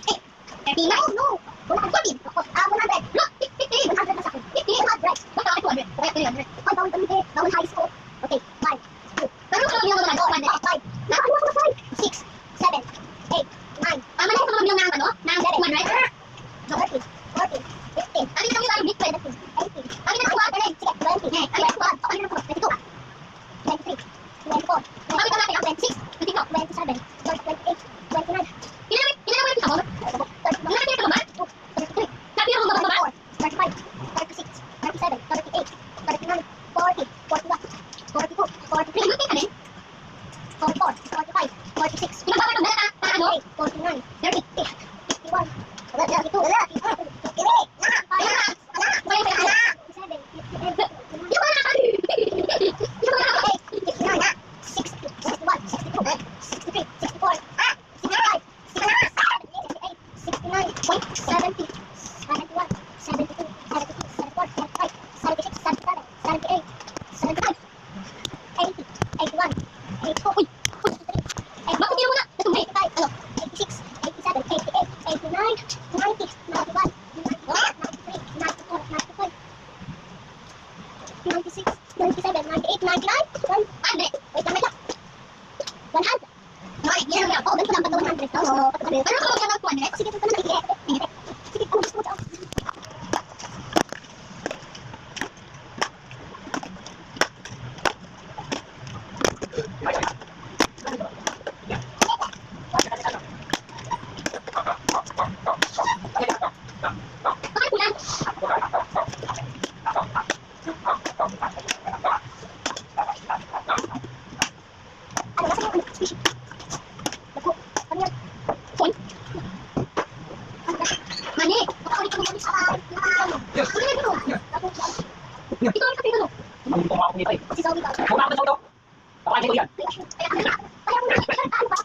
39. No. 140. 100. Look. 50. 100 na sa akin. 50. 100. Basta ako 200. Kaya 300. Ay, bawal kami. Bawal high school. Okay. 5. 2. Pero kung yung mga doon, 5. Nakakawa ko 5. 6. 7. 8. 9. Tama na yung mga bilang ng ano? Ng 200. 13. 14. 15. Ano yung tayo big 17. 18. Ano yung nakuha? 20. Ano yung nakuha? Ano yung nakuha? 22. 23. 24. Sabi ka natin ang 26. 27. 28. 29. Ilan mo yung sabon? Ilan yung sabon? 33. Sabi yung mga 35. 36. 37. 38. 39. 40. 41. 42. 43. Ano yung 44. 45. 46. Pinababa ng dala na ano? 49. 30. 51. 32. 96, 97, 98, 99, 100. Wait lang, 100. Okay, yan lang. Oh, ganito lang ba ito? 100. Oo. Pero kung magkano 200? Sige, ito na nag-iit. Sige, kung gusto mo ito. Bakit kulang? Ano nasa yung species? Naku, ano yan? Phone? Mani, makakalik ko ng sa Yes. ano yan yun? Ikaw ang kapito no? Ang gusto ko ako nito eh. Si Zoe daw. Huwag ako sa ito. Baka hindi ko yan. Kaya mo na. Kaya mo na. Ano ba?